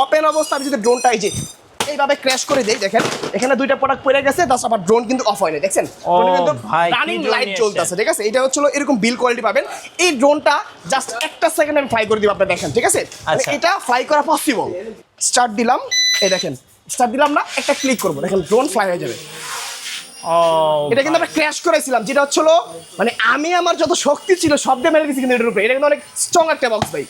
Open অবস্থা আমি যদি ড্রোনটা এই যে এইভাবে ক্র্যাশ করে দেই, দেখেন এখানে দুইটা প্রোডাক্ট পড়ে গেছে, তার আবার ড্রোন কিন্তু অফ হয় না, দেখছেন ড্রোনে কিন্তু রানিং লাইট জ্বলতেছে, ঠিক আছে। এটা হচ্ছে এরকম বিল কোয়ালিটি পাবেন। এই ড্রোনটা জাস্ট একটা সেকেন্ড আমি ফ্লাই করে দিব, আপনি দেখেন, ঠিক আছে। এটা ফ্লাই করা পসিবল। স্টার্ট দিলাম, এই দেখেন স্টার্ট দিলাম না, একটা ক্লিক করবো, দেখেন ড্রোন ফ্লাই হয়ে যাবে। এটা কিন্তু আমরা ক্র্যাশ করেছিলাম, যেটা হচ্ছিল মানে আমি আমার যত শক্তি ছিল সব দিয়ে মেরে দিচ্ছি কিন্তু এটার উপরে। এটা কিন্তু অনেক স্ট্রং একটা বক্স ভাই,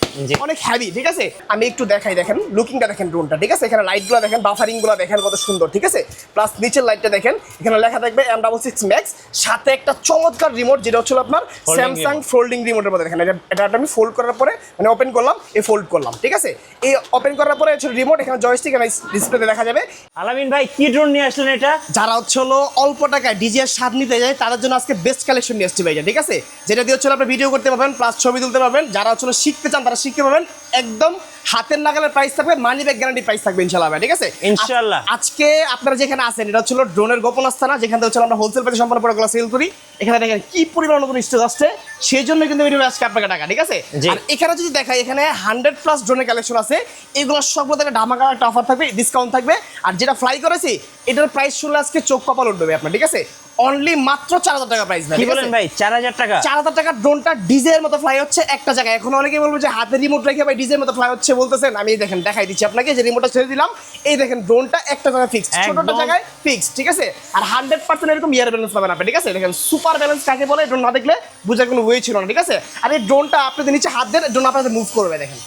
অনেক হেভি, ঠিক আছে। আমি একটু দেখাই, দেখেন লুকিংটা দেখেন ড্রোনটা, ঠিক আছে। এখানে লাইটগুলো দেখেন, বাফারিংগুলো দেখেন কত সুন্দর, ঠিক আছে। প্লাস নিচের লাইটটা দেখেন, এখানে লেখা থাকবে M66 Max, সাথে একটা চমৎকার রিমোট, যেটা হচ্ছিল আপনার স্যামসাং ফোল্ডিং রিমোটের মধ্যে। দেখেন এটা আমি ফোল্ড করার পরে মানে ওপেন করলাম, ফোল্ড করলাম, ঠিক আছে। এই ওপেন করার পরে হচ্ছে রিমোট, এখানে জয়স্টিক, এখানে ডিসপ্লেতে দেখা যাবে। আলামিন ভাই কি ড্রোন নিয়ে আসলেন এটা? যারা হচ্ছিল অল্প টাকায় ডিজিআর স্বাদ নিতে যায় তাদের জন্য আজকে বেস্ট কালেকশন নিয়ে আসছি ভাই, ঠিক আছে। যেটা দিয়ে হচ্ছে আপনি ভিডিও করতে পারবেন, প্লাস ছবি তুলতে পারবেন। যারা হচ্ছে শিখতে চান তারা শিখতে পারবেন, একদম হাতের নাগালের প্রাইস থাকবে, মানি ব্যাক গ্যারান্টি প্রাইস থাকবে ইনশাআল্লাহ ভাই, ঠিক আছে। ইনশাআল্লাহ আজকে আপনারা যেখানে আছেন এটা হচ্ছে ড্রোনের গোপন আস্থানা, যেখান থেকে হচ্ছে আমরা হোলসেল প্রাইসে সম্পূর্ণ প্রোডাক্টগুলো সেল করি। এখানে দেখেন কি পরিমাণ নতুন স্টক আসছে, সেই জন্য কিন্তু ভিডিও আজকে আপনাকে টাকা, ঠিক আছে। আর এখানে যদি দেখাই, এখানে 100+ ড্রোনের কালেকশন আছে, এগুলো সবগুলো থেকে ধামাকা একটা অফার থাকবে, ডিসকাউন্ট থাকবে। আর যেটা ফ্লাই করেছি এটার প্রাইস শুনলে আজকে চোখ কপাল উঠবে আপনার, ঠিক আছে। অনলি মাত্র 4000 টাকা প্রাইস ভাই। কি বলেন ভাই, 4000 টাকা? 4000 টাকা ড্রোনটা ডিজের মতো ফ্লাই হচ্ছে একটা জায়গায়। এখন অনেকে বলবো যে হাতে রিমোট রেখে ভাই ডিজের মতো ফ্লাই হচ্ছে বলতেছেন, আমি দেখেন দেখাই দিচ্ছি আপনাকে, যে রিমোটটা ছেড়ে দিলাম, এই দেখেন ড্রোনটা একটা জায়গায় ফিক্সড, ছোটটা জায়গায় ফিক্সড, ঠিক আছে। আর 100% এরকম ইয়ার ব্যালেন্স পাবেন আপনি, ঠিক আছে। দেখেন সুপার ব্যালেন্স কাকে বলে, ড্রোন না দেখলে বুঝার কোনো ওয়ে ছিল না, ঠিক আছে। আর এই ড্রোনটা আপনি যদি নিচে হাত দেন, ড্রোন আপনাদের মুভ করবে, দেখেন।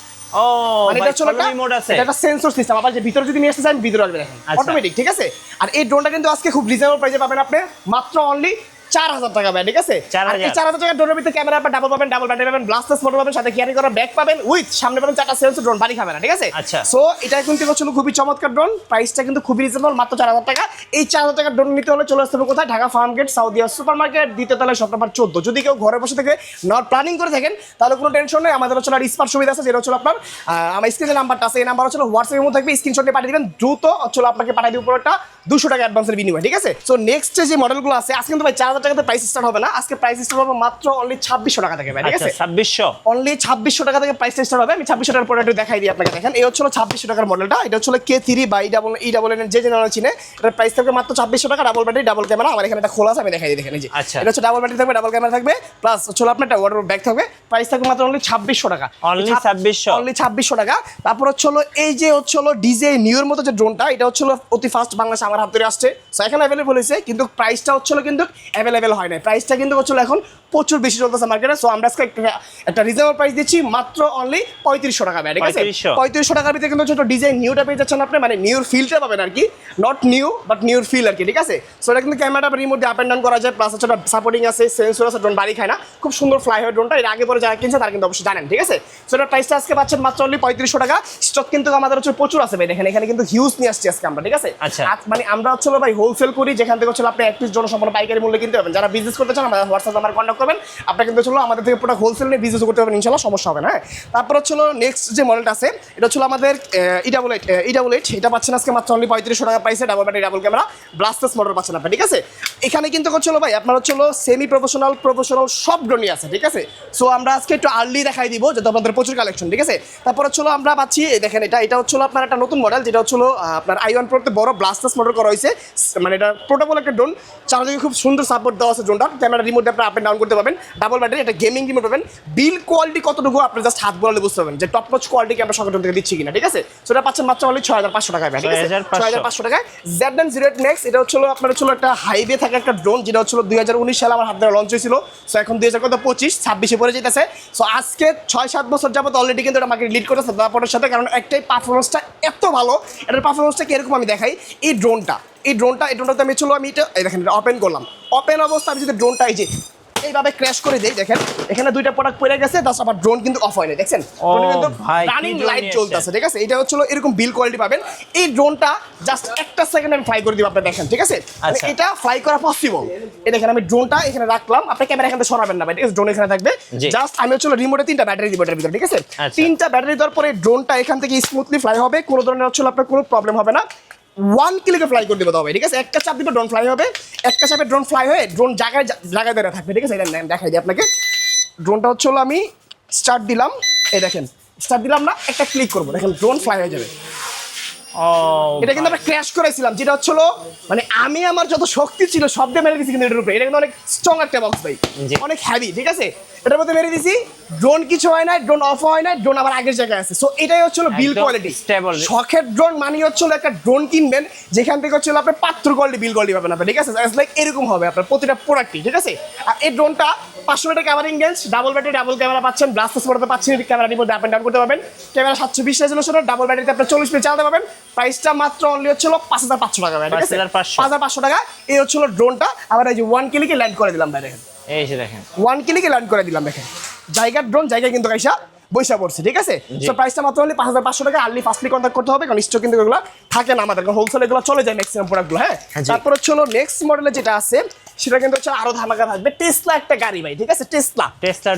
মানে এটা হচ্ছে একটা সেন্সর সিস্টেম, আবার যে ভিতরে যদি নিয়ে আসতে চান ভিতরে আসবে, দেখেন অটোমেটিক, ঠিক আছে। আর এই ড্রোনটা কিন্তু আজকে খুব রিজনেবল প্রাইসে পাবেন আপনি, মাত্র অনলি 4000 টাকা ভাই, ঠিক আছে। আর এই 4000 টাকা ড্রোনের ভিতরে ক্যামেরা পাবেন, ডাবল পাবেন, ডাবল ব্যাটারি পাবেন, ব্লাস্টার্স মোটর পাবেন, সাথে ক্যারি করা ব্যাগ পাবেন, উইথ সামনে পাবেন 4টা সেন্সর, ড্রোন বাড়ি খাবে না, ঠিক আছে। সো এটা কিন্তু হচ্ছে খুবই চমৎকার ড্রোন, প্রাইসটা কিন্তু খুবই রিজনেবল, মাত্র 4000 টাকা। এই 4000 টাকা ড্রোন নিতে হলে চলে আসতে হবে কোথায়? ঢাকা ফার্মগেট, সাউদিয়া সুপার মার্কেট, দ্বিতীয় তলায় শপ নাম্বার 14। যদি কেউ ঘরে বসে থেকে নট প্ল্যানিং করে থাকেন তাহলে কোনো টেনশন নেই, আমাদের হচ্ছে আর স্মার্ট সুবিধা আছে, যেটা হচ্ছে আপনার আমার স্ক্রিনে নাম্বারটা আছে, এই নাম্বার হচ্ছে হোয়াটসঅ্যাপের মধ্যে থাকবে, স্ক্রিনশট দিয়ে পাঠিয়ে দিবেন, দ্রুত হচ্ছে আপনাকে পাঠিয়ে দিব পুরোটা 200 টাকা অ্যাডভান্সের বিনিময়ে, ঠিক আছে। সো নেক্সট যে মডেলগুলো আছে আজকে কিন্তু ভাই 4000 টাকাতে প্রাইস স্টার্ট হবে না, আজকে প্রাইস স্টার্ট হবে মাত্র অনলি 2600 টাকা থেকে ভাই, ঠিক আছে। 2600 অনলি 2600 টাকা থেকে প্রাইস স্টার্ট হবে। আমি 2600 টাকার প্রোডাক্ট দেখাই দিই আপনাকে, দেখেন এই হচ্ছে 2600 টাকার মডেলটা। এটা হচ্ছে K3 বা E-double N যে জেনারেল চিনে, এটার প্রাইস থাকবে মাত্র 2600 টাকা, ডাবল ব্যাটারি, ডাবল ক্যামেরা। আমার এখানে একটা খোলা আছে, আমি দেখাই দিই, দেখেন এই যে এটা হচ্ছে ডাবল ব্যাটারি থাকবে, ডাবল ক্যামেরা থাকবে, প্লাস হচ্ছে আপনার একটা ওয়াটার ব্যাগ থাকবে। প্রাইস থাকবে মাত্র অনলি 2600 টাকা, অনলি 2600 টাকা। তারপর হচ্ছে এই যে হচ্ছে ডিজে নিউর মতো যে ড্রোনটা, এটা হচ্ছে অতি ফাস্ট বাংলাদেশে আমার হাত ধরে আসছে, সো এখানে অ্যাভেলেবল হয়েছে, কিন্তু প্রাইসটা হচ্ছে কিন্তু অ্যাভেলেবল হয় না। প্রাইসটা কিন্তু হচ্ছে এখন প্রচুর বেশি চলতেছে মার্কেটে। সো আমরা আজকে একটা রিজনেবল প্রাইস দিচ্ছি মাত্র অনলি 3500 টাকা ভাই, ঠিক আছে। 3500 টাকার ভিতরে কিন্তু ছোট ডিজাইন নিউটা পেয়ে যাচ্ছেন আপনি, মানে নিউর ফিলটা পাবেন আর কি, নট নিউ বাট নিউর ফিল আর কি, ঠিক আছে। সো এটা কিন্তু ক্যামেরাটা রিমোট দিয়ে আপ এন্ড ডাউন করা যায়, প্লাস হচ্ছে সাপোর্টিং আছে, সেন্সর আছে, ড্রোন বাড়ি খায় না, খুব সুন্দর ফ্লাই হয় ড্রোনটা। এর আগে পরে যারা কিনছে তারা কিন্তু অবশ্যই জানেন, ঠিক আছে। সো এটার প্রাইসটা আজকে পাচ্ছেন মাত্র অনলি 3500 টাকা। স্টক কিন্তু আমাদের হচ্ছে প্রচুর আছে ভাই, দেখেন এখানে কিন্তু হিউজ নিয়ে আসছি আজকে আমরা, ঠিক আছে। মানে আমরা হচ্ছে ভাই হোলসেল করি, যেখান থেকে হচ্ছে আপনি এক পিস জনসম্পন্ন পাইকারি মূল্যে কিনতে পারবেন। যারা বিজনেস করতে চান আমাদের হোয়াটসঅ্যাপ নাম্বার কন্ট্যাক্ট করবেন, আপনি কিন্তু হচ্ছে আমাদের থেকে পুরো হোলসেল নিয়ে বিজনেস করতে পারবেন, ইনশাআল্লাহ সমস্যা হবে না। তারপর হচ্ছে নেক্সট যে মডেলটা আছে এটা হচ্ছে আমাদের E-double-H, এটা পাচ্ছেন আজকে মাত্র অনলি 3500 টাকা প্রাইসে, double battery, double camera, Blasters motor পাচ্ছেন আপনি, ঠিক আছে। এখানে কিন্তু হচ্ছে ভাই আপনার হচ্ছে সেমি প্রফেশনাল, প্রফেশনাল সব ড্রোনই আছে, ঠিক আছে। সো আমরা আজকে একটু আর্লি দেখাই দিব, যেহেতু আপনাদের প্রচুর কালেকশন, ঠিক আছে। তারপর হচ্ছে আমরা পাচ্ছি দেখেন এটা হচ্ছে আপনার একটা নতুন মডেল, যেটা হচ্ছে আপনার i1 প্রোতে বড় ব্লাস্টার্স মোটর করা হয়েছে, মানে এটা পোর্টেবল একটা ড্রোন, চারদিকে খুব সুন্দর সাপোর্ট দেওয়া আছে ড্রোনটা, ক্যামেরা রিমোট দিয়ে আপনি আপ এন্ড ডাউন করতে পারবেন, ডাবল ব্যাটারি, এটা গেমিং রিমোট পাবেন। বিল কোয়ালিটি কতটুকু আপনি জাস্ট হাত বলালে বুঝতে পারবেন যে টপ নচ কোয়ালিটি আমরা সকল ড্রোন থেকে দিচ্ছি কিনা, ঠিক আছে। সেটা পাচ্ছেন মাত্র অনলি 6500 টাকায়, ঠিক আছে, 6500 টাকায়। Z908 নেক্সট, এটা হচ্ছে আপনার হচ্ছে একটা হাইওয়ে থাকে একটা ড্রোন, যেটা হচ্ছে 2019 সালে আমার হাত ধরে লঞ্চ হয়েছিল। সো এখন 2025-26 পরে যেতেছে। সো আজকে 6-7 বছর যাবত অলরেডি কিন্তু এটা মার্কেট লিড করতেছে দাপটের সাথে, কারণ একটাই পারফরমেন্সটা এত ভালো। এটার পারফরমেন্সটা কিরকম আমি দেখাই, এই ড্রোনটাতে আমি এটা দেখেন এটা ওপেন করলাম, ওপেন অবস্থা আমি যদি ড্রোনটা এই যে এইভাবে ক্র্যাশ করে দেই, দেখেন এখানে দুইটা প্রোডাক্ট পড়ে গেছে, তার আবার ড্রোন কিন্তু অফ হয় না, দেখছেন ড্রোনে কিন্তু রানিং লাইট জ্বলতেছে, ঠিক আছে। এটা হচ্ছে এরকম বিল কোয়ালিটি পাবেন। এই ড্রোনটা জাস্ট একটা সেকেন্ড আমি ফ্লাই করে দিব, আপনি দেখেন, ঠিক আছে। এটা ফ্লাই করা পসিবল। এই দেখেন আমি ড্রোনটা এখানে রাখলাম, আপনি ক্যামেরা এখানে সরাবেন না ভাই, ঠিক আছে, ড্রোন এখানে থাকবে। জাস্ট আমি হচ্ছে রিমোটে 3টা ব্যাটারি দিব এটার ভিতরে, ঠিক আছে। 3টা ব্যাটারি দেওয়ার পরে ড্রোনটা এখান থেকে স্মুথলি ফ্লাই হবে, কোনো ধরনের হচ্ছে আপনার কোনো প্রবলেম হবে না। 1 ক্লিকে ফ্লাই করে দেবো তবে, ঠিক আছে। একটা চাপ দিবে ড্রোন ফ্লাই হবে, একটা চাপে ড্রোন ফ্লাই হয়ে ড্রোন জায়গায় দাঁড়িয়ে থাকবে, ঠিক আছে। এটা দেখাই দিই আপনাকে, ড্রোনটা হচ্ছে আমি স্টার্ট দিলাম, এই দেখেন স্টার্ট দিলাম না, একটা ক্লিক করবো, দেখেন ড্রোন ফ্লাই হয়ে যাবে। ও এটা কিন্তু আমরা ক্র্যাশ করেছিলাম, যেটা হচ্ছিল মানে আমি আমার যত শক্তি ছিল সব দিয়ে মেরে দিয়েছি কিন্তু এটার উপরে। এটা কিন্তু অনেক স্ট্রং একটা বক্স ভাই, জি। অনেক হ্যাভি, ঠিক আছে। এটার মধ্যে মেরে দিয়েছি, ড্রোন কিছু হয় না, ড্রোন অফ হয় না, ড্রোন আবার আগের জায়গায় আছে। সো এটাই হচ্ছিল বিল একদম কোয়ালিটি। stable। শখের ড্রোন মানে হচ্ছিল একটা ড্রোন কিনবেন যেখান থেকে হচ্ছিল আপনি পাত্র কোয়ালিটি বিল কোয়ালিটি পাবেন আপনি, ঠিক আছে। লাইক এরকম হবে আপনার প্রতিটা প্রোডাক্টই, ঠিক আছে। আর এই ড্রোনটা 500 মিটার ক্যামেরিং range, double battery double camera পাচ্ছেন, ব্লাস্টার্স মোডে পাচ্ছেন, camera remote up and down করতে পারবেন, ক্যামেরা 720 রেজোলিউশনের, ডাবল ব্যাটারিতে আপনি 40 মিনিট চালাতে পারবেন। প্রাইসটা মাত্র অনলি হচ্ছিল 5500 টাকা ভাই, ঠিক আছে। 5500 টাকা এই হচ্ছিল ড্রোনটা। আবার এই যে 1 ক্লিকে ল্যান্ড করে দিলাম ভাই, দেখেন এই যে দেখেন 1 ক্লিকে ল্যান্ড করে দিলাম, দেখেন জায়গার ড্রোন জায়গায় কিন্তু কাইসা বৈশা পড়ছে, ঠিক আছে। সো প্রাইসটা মাত্র অনলি 5500 টাকা। আর্লি ফার্স্টলি কন্ট্যাক্ট করতে হবে, কারণ স্টক কিন্তু এগুলো থাকে না আমাদের, কারণ হোলসেল এগুলো চলে যায় ম্যাক্সিমাম প্রোডাক্টগুলো। হ্যাঁ, তারপর হচ্ছে নেক্সট মডেলে যেটা আছে সেটা কিন্তু হচ্ছে আরো ধামাকা থাকবে। টেসলা একটা গাড়ি ভাই, ঠিক আছে। টেসলা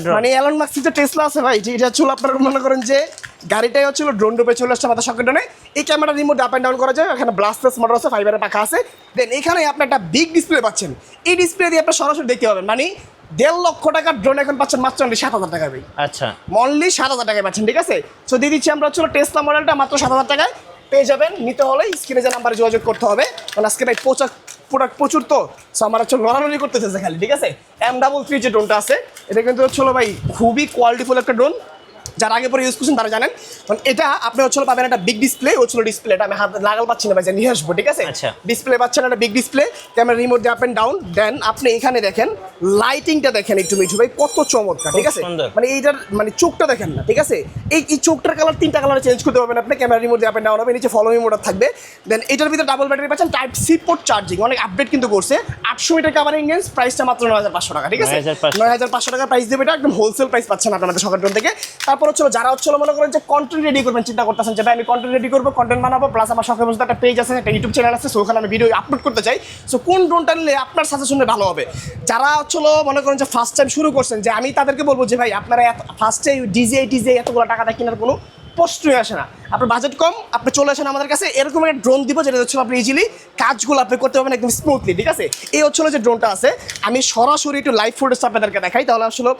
ড্রোন মানে এলন মাস্কের যে টেসলা আছে ভাই, এটা হচ্ছে আপনারা মনে করেন যে গাড়িটাই হচ্ছিল ড্রোন রূপে চলে আসছে আমাদের সকেটনে। এই camera remote up and down করা যায়, এখানে ব্লাস্টার্স মোটর আছে, ফাইবারের পাখা আছে। দেন এখানে আপনি একটা বিগ ডিসপ্লে পাচ্ছেন, এই ডিসপ্লে দিয়ে আপনি সরাসরি দেখতে পাবেন। মানে 1.5 লক্ষ টাকার ড্রোন এখন পাচ্ছেন মাত্র অনলি 7000 টাকা ভাই। আচ্ছা, অনলি 7000 টাকায় পাচ্ছেন, ঠিক আছে। সো দিয়ে দিচ্ছি আমরা হচ্ছিল টেসলা মডেলটা মাত্র 7000 টাকায় পেয়ে যাবেন। নিতে হলে স্ক্রিনে যে নাম্বারে যোগাযোগ করতে হবে, কারণ আজকে ভাই প্রোডাক্ট প্রচুর, তো সো আমার হচ্ছে লড়ালড়ি করতেছে খালি, ঠিক আছে। M33 যে ড্রোনটা আছে এটা কিন্তু হচ্ছিল ভাই খুবই কোয়ালিটিফুল একটা ড্রোন, যারা আগে পরে ইউজ করছেন তারা জানেন। কারণ এটা আপনি হচ্ছিল পাবেন একটা বিগ ডিসপ্লে, হচ্ছিল ডিসপ্লেটা আমি হাত লাগাল পাচ্ছি না ভাই, নিয়ে আসবো, ঠিক আছে। ডিসপ্লে পাচ্ছেন একটা বিগ ডিসপ্লে, ক্যামেরা রিমোট দিয়ে আপ এন্ড ডাউন। দেন আপনি এখানে দেখেন লাইটিংটা দেখেন একটু মিঠু ভাই, কত চমৎকার, ঠিক আছে। মানে এইটার মানে চোখটা দেখেন না, ঠিক আছে। এই চোখটার কালার 3টা কালারে চেঞ্জ করতে পারবেন আপনি, ক্যামেরা রিমোট দিয়ে আপ এন্ড ডাউন হবে, নিচে ফলো মি মোড থাকবে। দেন এটার ভিতরে ডাবল ব্যাটারি পাচ্ছেন, টাইপ সি পোর্ট চার্জিং, অনেক আপডেট কিন্তু করছে। 800 মিটার ক্যামেরিং রেঞ্জ, প্রাইসটা মাত্র 9500 টাকা, ঠিক আছে। 9500 টাকা প্রাইস দেবে, এটা একদম হোলসেল প্রাইস পাচ্ছেন আপনাদের শখের ড্রোন থেকে। তারপর হচ্ছে যারা হচ্ছে মনে করেন যে কন্টেন্ট রেডি করবেন, চিন্তা করতেছেন যে ভাই আমি কন্টেন্ট রেডি করবো, কন্টেন্ট বানাবো, প্লাস আমার শখের মধ্যে একটা পেজ আছে, একটা ইউটিউব চ্যানেল আছে, সো ওখানে আমি ভিডিও আপলোড করতে চাই। সো কোন ড্রোনটা নিলে আপনার সাজেশনে ভালো হবে? যারা হচ্ছে মনে করেন যে ফার্স্ট টাইম শুরু করছেন, যে আমি তাদেরকে বলবো যে ভাই আপনারা ফার্স্টে ডিজে এতগুলো টাকা দিয়ে কেনার কোনো প্রশ্নই আসে না। আপনার বাজেট কম, আপনি চলে আসেন আমাদের কাছে, এরকম একটা ড্রোন দিব যেটা হচ্ছে আপনি ইজিলি কাজগুলো আপনি করতে পারবেন একদম স্মুথলি, ঠিক আছে। এই হচ্ছে যে ড্রোনটা আছে, আমি সরাসরি একটু লাইভ ফুটেজ আপনাদেরকে দেখাই, তাহলে আসলে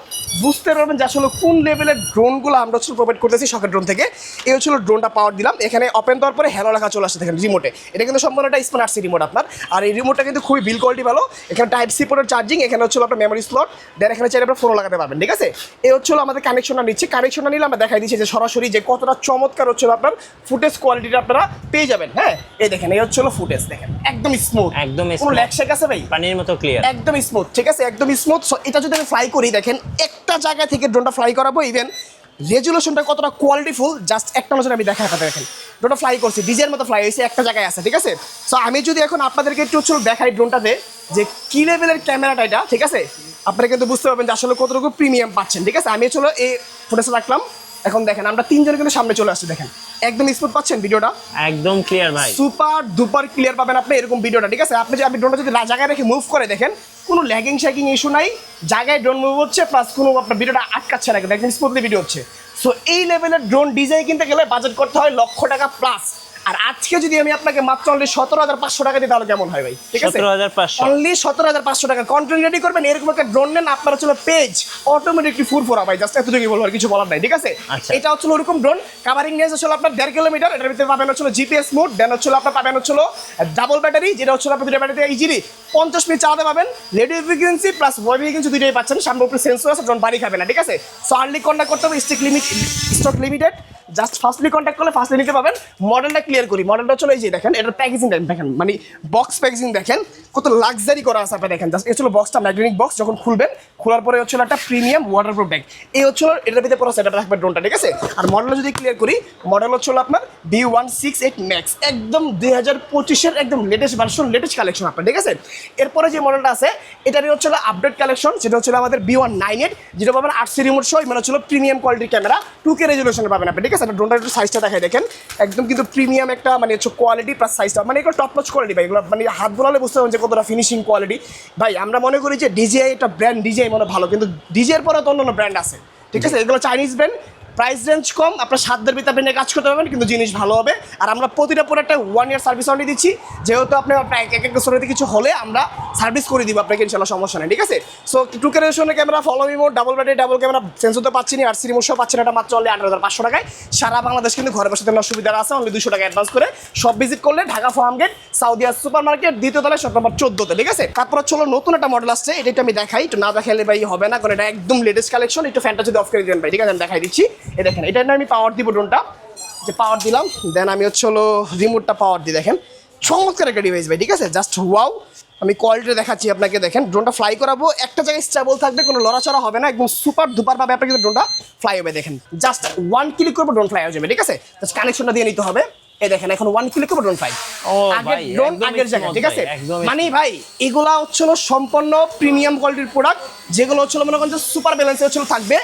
বুঝতে পারবেন যে আসলে কোন লেভেলের ড্রোনগুলো আমরা হচ্ছে প্রোভাইড করতেছি শখের ড্রোন থেকে। এই হচ্ছে ড্রোনটা পাওয়ার দিলাম, এখানে ওপেন দেওয়ার পরে হ্যালো লেখা চলে আসছে দেখেন রিমোটে। এটা কিন্তু সম্পূর্ণ একটা স্মার্ট সি রিমোট আপনার, আর এই রিমোটটা কিন্তু খুবই বিল কোয়ালিটি ভালো। এখানে টাইপ সি পোর্টের চার্জিং, এখানে হচ্ছে আপনার মেমোরি স্লট, দেন এখানে চাইলে আপনার ফোনও লাগাতে পারবেন, ঠিক আছে। এই হচ্ছে আমাদের কানেকশনটা নিচ্ছে, কানেকশনটা নিলে আমরা দেখাই দিচ্ছি যে সরাসরি যে কতটা চমৎকার হচ্ছে আপনার ফুটেজ কোয়ালিটিটা আপনারা পেয়ে যাবেন। হ্যাঁ, এই দেখেন এই হচ্ছে ফুটেজ, দেখেন একদম স্মুথ, একদম কোনো ল্যাকশেক আছে ভাই, পানির মতো ক্লিয়ার, একদম স্মুথ, ঠিক আছে, একদম স্মুথ। সো এটা যদি আমি ফ্লাই করি, দেখেন একটা জায়গা থেকে ড্রোনটা ফ্লাই করাবো, ইভেন রেজুলেশনটা কতটা কোয়ালিটিফুল জাস্ট একটা নজরে আমি দেখাই আপনাদের। দেখেন ড্রোনটা ফ্লাই করছি, ডিজের মতো ফ্লাই হয়েছে, একটা জায়গায় আছে, ঠিক আছে। সো আমি যদি এখন আপনাদেরকে একটু দেখাই ড্রোনটাতে যে কি লেভেলের ক্যামেরাটা এটা, ঠিক আছে, আপনারা কিন্তু বুঝতে পারবেন যে আসলে কতটুকু প্রিমিয়াম পাচ্ছেন, ঠিক আছে। আমি চলো এই ফুটেজটা রাখলাম, এখন দেখেন আমরা তিনজন কিন্তু সামনে চলে আসছি, দেখেন একদম স্মুথ পাচ্ছেন ভিডিওটা, একদম ক্লিয়ার ভাই, সুপার ডুপার ক্লিয়ার পাবেন আপনি এরকম ভিডিওটা, ঠিক আছে। আপনি ড্রোনটা যদি জায়গায় রেখে মুভ করে দেখেন, কোনো ল্যাগিং শ্যাগিং ইস্যু নাই, জায়গায় ড্রোন মুভ হচ্ছে, প্লাস কোনো আপনার ভিডিওটা আটকাচ্ছে না, একদম স্মুথলি ভিডিও হচ্ছে। সো এই লেভেলের ড্রোন ডিজাইন কিনতে গেলে বাজেট করতে হয় 1 লক্ষ টাকা প্লাস। আর আজকে যদি আমি আপনাকে মাত্র অনলি 17,500 টাকা দিই তাহলে কেমন হয় ভাই, ঠিক আছে। 17,500 অনলি 17,500 টাকা কন্টেন্ট রেডি করবেন, এরকম একটা ড্রোন নেন, আপনার হচ্ছে পেজ অটোমেটিকলি ফুরফুরা ভাই, জাস্ট এতটুকুই বলবো, আর কিছু বলার নাই, ঠিক আছে। এটা হচ্ছে ওরকম ড্রোন, কাভারিং রেঞ্জ হচ্ছে আপনার 1.5 কিলোমিটার, এটার ভিতরে পাবেন হচ্ছে জিপিএস মোড, দেন হচ্ছে আপনার পাবেন হচ্ছে ডাবল ব্যাটারি, যেটা হচ্ছে আপনার দুটো ব্যাটারিতে ইজিলি 50 মিনিট চালাতে পাবেন, radio frequency plus wave frequency দুটোই পাচ্ছেন, সামনে উপরে সেন্সর আছে, ড্রোন বাড়ি খাবে না, ঠিক আছে। সো আর্লি কন্ট্যাক্ট করতে হবে, stock limited, just firstly contact করলে ফার্স্টলি নিতে পাবেন। মডেলটা ক্লিয়ার করি, মডেলটা চলে এই যে দেখেন, এটার প্যাকেজিং দেখেন, মানে বক্স প্যাকেজিং দেখেন কত লাক্সারি করা আছে, আপনি দেখেন জাস্ট। এই হচ্ছে বক্সটা ম্যাগনেটিক বক্স, যখন খুলবেন খোলার পরে হচ্ছে একটা প্রিমিয়াম ওয়াটারপ্রুফ ব্যাগ, এই হচ্ছে এটার ভিতরে পুরো সেটআপ রাখবেন ড্রোনটা, ঠিক আছে। আর মডেলটা যদি ক্লিয়ার করি, মডেল হচ্ছে আপনার B168 ম্যাক্স, একদম 2025-এর একদম লেটেস্ট ভার্সন, লেটেস্ট কালেকশন আপনার, ঠিক আছে। এরপরে যে মডেলটা আছে এটারই হচ্ছে আপডেট কালেকশন, সেটা হচ্ছে আমাদের B198, যেটা পাবেন 8 রিমোট সহ, মানে হচ্ছে প্রিমিয়াম কোয়ালিটির ক্যামেরা, 2K রেজুলেশনে পাবেন আপনি, ঠিক আছে। ড্রোনটা একটু সাইজটা দেখাই, দেখেন একদম কিন্তু প্রিমিয়াম একটা মানে হচ্ছে কোয়ালিটি প্লাস সাইজটা, মানে এগুলো টপ নচ কোয়ালিটি ভাই, এগুলো মানে হাত বোলালে বুঝতে পারবেন যে কতটা ফিনিশিং কোয়ালিটি ভাই। আমরা মনে করি যে ডিজিআই একটা ব্র্যান্ড, ডিজিআই মনে ভালো, কিন্তু ডিজিআইয়ের পরে তো অন্যান্য ব্র্যান্ড আছে, ঠিক আছে। এগুলো চাইনিজ ব্র্যান্ড, প্রাইস রেঞ্জ কম, আপনার সাধ্যের ভিতরে আপনি কাজ করতে পারবেন, কিন্তু জিনিস ভালো হবে। আর আমরা প্রতিটা প্রোডাক্টে 1 ইয়ার সার্ভিস ওয়ারেন্টি দিচ্ছি, যেহেতু আপনি এক এক বছর কিছু হলে আমরা সার্ভিস করে দিব আপনাকে ইনশাল্লাহ, সমস্যা নেই, ঠিক আছে। সো টুকে রেশনের camera, follow me mode, double battery, double camera, sensor তো পাচ্ছি না, আর সিরি মোড সহ পাচ্ছেন, এটা মাত্র অনলি 18,500 টাকায়। সারা বাংলাদেশ কিন্তু ঘরে বসে তেমন সুবিধা আছে, অনলি 200 টাকা অ্যাডভান্স করে সব ভিজিট করলে ঢাকা ফার্মগেট সাউদিয়া সুপার মার্কেট 2য় তলায় শপ নম্বর 14-তে, ঠিক আছে। তারপর চলো নতুন একটা মডেল আসছে, এটা একটু আমি দেখাই, একটু না দেখালে ভাই হবে না, কারণ এটা একদম লেটেস্ট কালেকশন। একটু ফ্যানটা যদি অফ করে দিবেন ভাই, ঠিক আছে, আমি দেখাই দিচ্ছি। এই দেখেন, এটা আমি পাওয়ার দিব ড্রোনটা, যে পাওয়ার দিলাম, দেন আমি হলো রিমোটটা পাওয়ার দিই। দেখেন চমৎকার একটা ডিভাইস ভাই, ঠিক আছে, জাস্ট ওয়াও। আমি কোয়ালিটি দেখাচ্ছি আপনাকে, দেখেন ড্রোনটা ফ্লাই করাবো, একটা জায়গায় স্টেবল থাকবে, কোনো লড়াচড়া হবে না, একদম সুপার দুপার ভাবে আপনাকে ড্রোনটা ফ্লাই হবে। দেখেন জাস্ট 1 ক্লিক করবো ড্রোন ফ্লাই হয়ে যাবে, ঠিক আছে। জাস্ট কানেকশনটা দিয়ে নিতে হবে। এই দেখেন এখন 1 ক্লিক করবো ড্রোন ফ্লাই, আগের ড্রোন আগের জায়গায়, ঠিক আছে। মানে ভাই এগুলা হচ্ছিল সম্পূর্ণ প্রিমিয়াম কোয়ালিটির প্রোডাক্ট, যেগুলো হচ্ছিল মনে করেন যে সুপার ব্যালেন্সে হচ্ছিল থাকবে।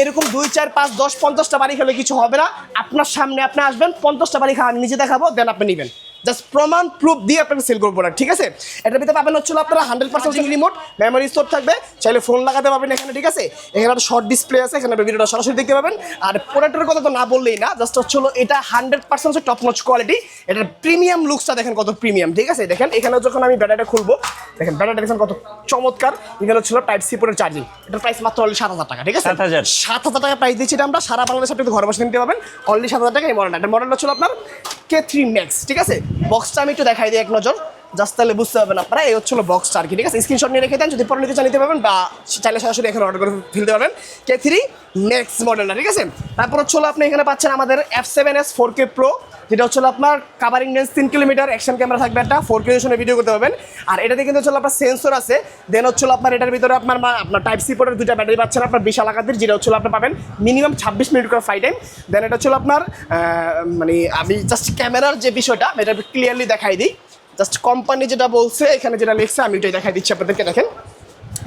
এরকম 2, 4, 5, 10, 50টা বাড়ি খেলে কিছু হবে না। আপনার সামনে আপনি আসবেন, 50টা বাড়ি খাওয়া আমি নিজে দেখাবো, দেন আপনি নেবেন। জাস্ট প্রমাণ প্রুফ দিয়ে আপনাকে সেল করবো না, ঠিক আছে। এটার ভিতরে পাবেন হচ্ছিল আপনারা 100% রিমোট, মেমোরি স্টোর থাকবে, চাইলে ফোন লাগাতে পারবেন এখানে, ঠিক আছে। এখানে একটা শর্ট ডিসপ্লে আছে, এখানে ভিডিওটা সরাসরি দেখতে পাবেন। আর প্রোডাক্টের কথা তো না বললেই না, জাস্ট হচ্ছিল এটা 100% টপ নচ কোয়ালিটি। এটার প্রিমিয়াম লুকসটা দেখেন কত প্রিমিয়াম, ঠিক আছে। দেখেন এখানে যখন আমি ব্যাটারিটা খুলবো, দেখেন ব্যাটারিটা দেখেন কত চমৎকার। এখানে হচ্ছিল টাইপ সি পোর্টের চার্জিং, এটার প্রাইস মাত্র অনলি 7,000 টাকা, ঠিক আছে। 7,000 টাকা প্রাইস দিচ্ছি, এটা আমরা সারা বাংলাদেশে আপনি ঘরে বসে নিতে পারবেন অনলি 7,000 টাকা। এই মডেলটা, এটা মডেলটা হচ্ছিল আপনার K3 Max, ঠিক আছে। বক্সটা আমি একটু দেখাই দিই এক নজর, জাস্ট তাহলে বুঝতে পারবেন আপনারা। এই হচ্ছিল বক্সটা আর কি, ঠিক আছে। স্ক্রিনশট নিয়ে রেখে দেন, যদি পরে নিতে চান নিতে পারবেন, বা চাইলে সরাসরি এখানে অর্ডার করে ফেলতে পারবেন। K3 Max মডেলটা, ঠিক আছে। তারপর হচ্ছিল আপনি এখানে পাচ্ছেন আমাদের F7s 4K Pro, যেটা হচ্ছিল আপনার covering range 3 kilometre, action camera থাকবে, একটা 4K রেজোলিউশনে ভিডিও করতে পারবেন। আর এটাতে কিন্তু হচ্ছিল আপনার সেন্সর আছে, দেন হচ্ছিল আপনার এটার ভিতরে আপনার টাইপ সি পোর্টের 2টা ব্যাটারি পাচ্ছেন আপনার বিশাল আকারের, যেটা হচ্ছিল আপনি পাবেন মিনিমাম 26 মিনিট করে ফ্লাই টাইম। দেন এটা হচ্ছিল আপনার মানে আমি জাস্ট ক্যামেরার যে বিষয়টা এটা ক্লিয়ারলি দেখাই দিই। জাস্ট কোম্পানি যেটা বলছে এখানে যেটা লিখছে আমি ওইটাই দেখাই দিচ্ছি আপনাদেরকে। দেখেন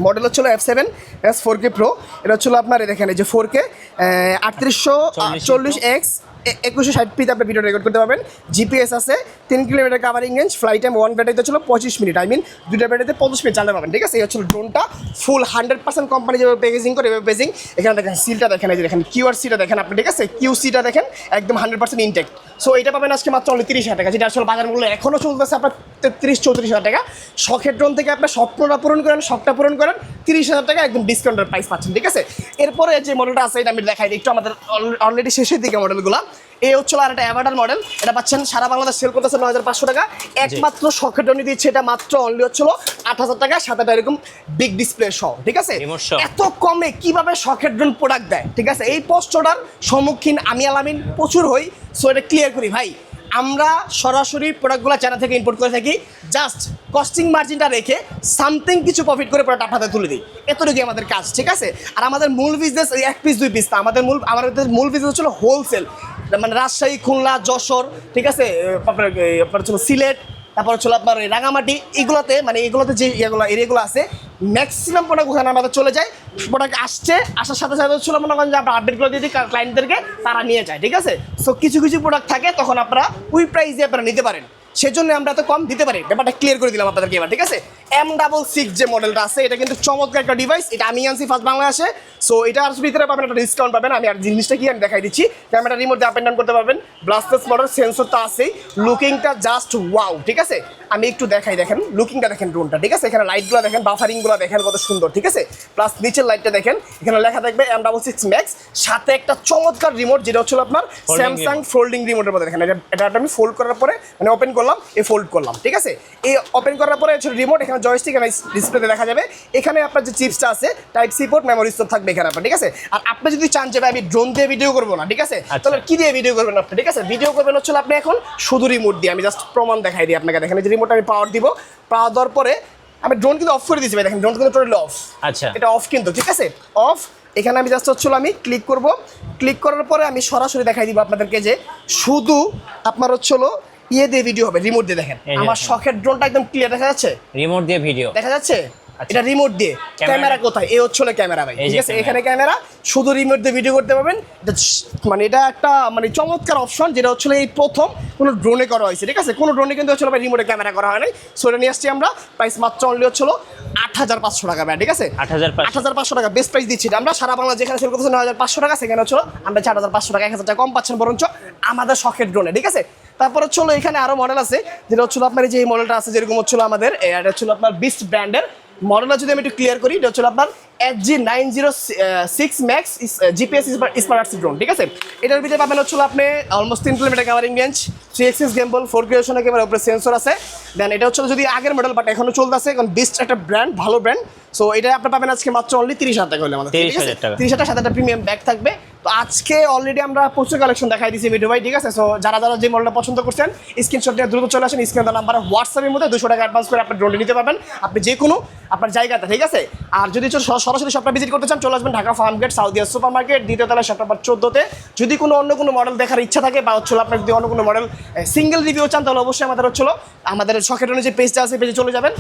মডেল হচ্ছিল F7s 4K Pro, এটা হচ্ছিল আপনার দেখেন এই যে 4K 3840x 2160p আপনি ভিডিও রেকর্ড করতে পারবেন। জিপিএস আছে, 3 kilometre covering range, fly time 1 ব্যাটারিতে ছিল 25 মিনিট, আই মিন 2টা ব্যাটারিতে 25 মিনিট চালাতে পারবেন, ঠিক আছে। এই হচ্ছিল ড্রোনটা ফুল 100% কোম্পানি যেভাবে প্যাকেজিং করে এভাবে প্যাকেজিং। এখানে দেখেন সিলটা দেখেন, এই যে দেখেন কিউআরসিটা দেখেন আপনি, ঠিক আছে। কিউসিটা দেখেন একদম 100% ইনটেক্ট। সো এটা পাবেন আজকে মাত্র অনলি 30,000 টাকা, যেটা আসলে বাজার মূল্য এখনও চলতেছে আপনার 33-34,000 টাকা। শখের ড্রোন থেকে আপনার স্বপ্নটা পূরণ করেন, শখটা পূরণ করেন, 30,000 টাকা একদম ডিসকাউন্টের প্রাইস পাচ্ছেন, ঠিক আছে। এরপরে যে মডেলটা আছে এটা আমি দেখাই দিই একটু, আমাদের অলরেডি শেষের দিকে মডেলগুলো। এই হচ্ছিল আর একটা অ্যাভাটার মডেল, এটা পাচ্ছেন সারা বাংলাদেশ সেল করতেছে 9,500 টাকা। একমাত্র শখের জন্য দিচ্ছে এটা মাত্র অনলি হচ্ছিল 8,000 টাকা, সাথে একটা এরকম বিগ ডিসপ্লে সহ, ঠিক আছে। এত কমে কিভাবে শখের ড্রোন প্রোডাক্ট দেয়, ঠিক আছে। এই প্রশ্নটার সম্মুখীন আমি আলামিন প্রচুর হই। সো এটা ক্লিয়ার করি ভাই, আমরা সরাসরি প্রোডাক্টগুলো চায়না থেকে ইম্পোর্ট করে থাকি, জাস্ট কস্টিং মার্জিনটা রেখে সামথিং কিছু প্রফিট করে প্রোডাক্ট আপনাদের তুলে দিই, এতটুকুই আমাদের কাজ, ঠিক আছে। আর আমাদের মূল বিজনেস 1 পিস 2 পিস না, আমাদের মূল বিজনেস হচ্ছিল হোলসেল, মানে রাজশাহী, খুলনা, যশোর, ঠিক আছে, আপনার হচ্ছিল সিলেট, তারপর হচ্ছিল আপনার রাঙামাটি, এগুলোতে মানে এগুলোতে যে এরিয়াগুলো আছে ম্যাক্সিমাম প্রোডাক্ট ওখানে আমাদের চলে যায়। প্রোডাক্ট আসার সাথে সাথে হচ্ছিল মনে করেন যে আমরা আপডেটগুলো দিয়ে দিই ক্লায়েন্টদেরকে, তারা নিয়ে যায়, ঠিক আছে। সো কিছু কিছু প্রোডাক্ট থাকে তখন আপনারা ওই প্রাইস দিয়ে আপনারা নিতে পারেন, সেজন্য আমরা এত কম দিতে পারি। ব্যাপারটা ক্লিয়ার করে দিলাম আপনাদেরকে এবার, ঠিক আছে। M66 যে মডেলটা আছে এটা কিন্তু চমৎকার একটা ডিভাইস, এটা আমি আনছি ফার্স্ট বাংলাদেশে। সো এটার ভিতরে পাবেন একটা ডিসকাউন্ট পাবেন, আমি আর জিনিসটা কি আমি দেখাই দিচ্ছি। ক্যামেরা রিমোট দিয়ে আপ এন্ড ডাউন করতে পারবেন, ব্লাস্টার্স মডেল, সেন্সর তো আছেই, লুকিংটা জাস্ট ওয়াও, ঠিক আছে। আমি একটু দেখাই, দেখেন লুকিংটা দেখেন ড্রোনটা, ঠিক আছে। এখানে লাইটগুলো দেখেন, বাফারিংগুলো দেখেন কত সুন্দর, ঠিক আছে। প্লাস নিচের লাইটটা দেখেন, এখানে লেখা থাকবে M66 Max, সাথে একটা চমৎকার রিমোট যেটা হচ্ছিল আপনার স্যামসাং ফোল্ডিং রিমোটের মধ্যে। দেখেন এটা আমি ফোল্ড করার পরে মানে ওপেন করলাম, ফোল্ড করলাম, ঠিক আছে। এই ওপেন করার পরে হচ্ছে রিমোট, এখানে জয়স্টিক, এখানে ডিসপ্লেতে দেখা যাবে। এখানে আপনার যে চিপসটা আছে type C port, memory store থাকবে এখানে আপনার, ঠিক আছে। আর আপনি যদি চান যে আমি ড্রোন দিয়ে ভিডিও করবো না, ঠিক আছে, তাহলে কি দিয়ে ভিডিও করবেন আপনি, ঠিক আছে। ভিডিও করবেন হচ্ছে আপনি এখন শুধু রিমোট দিয়ে। আমি জাস্ট প্রমাণ দেখাই দিই আপনাকে। দেখেন এই যে রিমোটটা আমি পাওয়ার দিব, পাওয়ার দেওয়ার পরে আমি ড্রোন কিন্তু অফ করে দিয়েছি ভাই, দেখেন ড্রোন কিন্তু টোটালি অফ। আচ্ছা, এটা অফ কিন্তু, ঠিক আছে, অফ। এখানে আমি জাস্ট হচ্ছিল আমি ক্লিক করব, ক্লিক করার পরে আমি সরাসরি দেখাই দিব আপনাদেরকে যে শুধু আপনার হচ্ছিল ইয়ে দিয়ে ভিডিও হবে, রিমোট দিয়ে। দেখেন আমার শখের ড্রোনটা একদম ক্লিয়ার দেখা যাচ্ছে, রিমোট দিয়ে ভিডিও দেখা যাচ্ছে। এটা রিমোট দিয়ে, ক্যামেরা কোথায়, এই হচ্ছিল ক্যামেরা ভাই, ঠিক আছে। এখানে ক্যামেরা, শুধু রিমোট দিয়ে ভিডিও করতে পারবেন। মানে এটা একটা মানে চমৎকার অপশন, যেটা হচ্ছিল এই প্রথম কোনো ড্রোনে করা হয়েছে, ঠিক আছে। কোনো ড্রোনে কিন্তু হচ্ছিল ভাই রিমোটে ক্যামেরা করা হয় নাই। সো এটা নিয়ে আসছি আমরা, প্রাইস মাত্র অনলি হচ্ছিল 8,500 টাকা ভাই, ঠিক আছে। 8,500 টাকা বেস্ট প্রাইস দিচ্ছি আমরা। সারা বাংলা যেখানে সেল করতেছে 9,500 টাকা, সেখানে হচ্ছিল আমরা 4,500 টাকা, 1,000 টাকা কম পাচ্ছেন বরঞ্চ আমাদের শখের ড্রোনে, ঠিক আছে। তারপর হচ্ছিল এখানে আরো মডেল আছে, যেটা হচ্ছিল আপনার এই যে এই মডেলটা আছে, যেরকম হচ্ছিল আমাদের এটা হচ্ছিল আপনার বিস্ট ব্র্যান্ডের মডেলটা। যদি আমি একটু ক্লিয়ার করি, এটা হচ্ছিল আপনার HG906 max GPS smart drone, ঠিক আছে। এটার ভিতরে পাবেন হচ্ছিল আপনি almost 3 kilometre covering range, 3 axis gimbal, 4 ক্রিয়েশনের ক্যামেরা, উপরে সেন্সর আছে। দেন এটা হচ্ছিল যদি আগের মডেল, বাট এখনো চলতেছে, কারণ বিস্ট একটা ব্র্যান্ড, ভালো ব্র্যান্ড। সো এটা আপনি পাবেন আজকে মাত্র অনলি 30,000 টাকা হলে আমাদের, 30,000 টাকা, 30,000 সাথে একটা প্রিমিয়াম ব্যাগ থাকবে। তো আজকে অলরেডি আমরা প্রচুর কালেকশন দেখাই দিয়েছি মিঠু ভাই, ঠিক আছে। সো যারা যারা যে মডেলটা পছন্দ করছেন স্ক্রিনশট দিয়ে দ্রুত চলে আসেন, স্ক্রিনের নাম্বারে হোয়াটসঅ্যাপের মধ্যে 200 টাকা অ্যাডভান্স করে আপনার ড্রোনটি নিতে পারবেন আপনি যে কোনো আপনার জায়গাতে, ঠিক আছে। আর যদি সরাসরি শপটা ভিজিট করতে চান, চলে আসবেন ঢাকা ফার্মগেট সাউদিয়া সুপার মার্কেট, দ্বিতীয় তলায় শপ নাম্বার 14-তে। যদি কোনো অন্য কোনো মডেল দেখার ইচ্ছা থাকে বা হচ্ছিল আপনার যদি অন্য কোনো মডেল সিঙ্গেল রিভিউ চান, তাহলে অবশ্যই আমাদের হচ্ছিল আমাদের শখের যে পেজটা আছে, পেজে চলে যাবেন,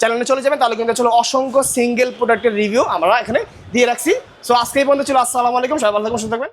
চ্যানেলে চলে যাবেন, তাহলে কিন্তু হচ্ছিল অসংখ্য সিঙ্গেল প্রোডাক্টের রিভিউ আমরা এখানে দিয়ে রাখছি। সো আজকে এই পর্যন্ত ছিল। আসসালামু আলাইকুম, সবাই ভালো থাকবেন, সুস্থ থাকবেন।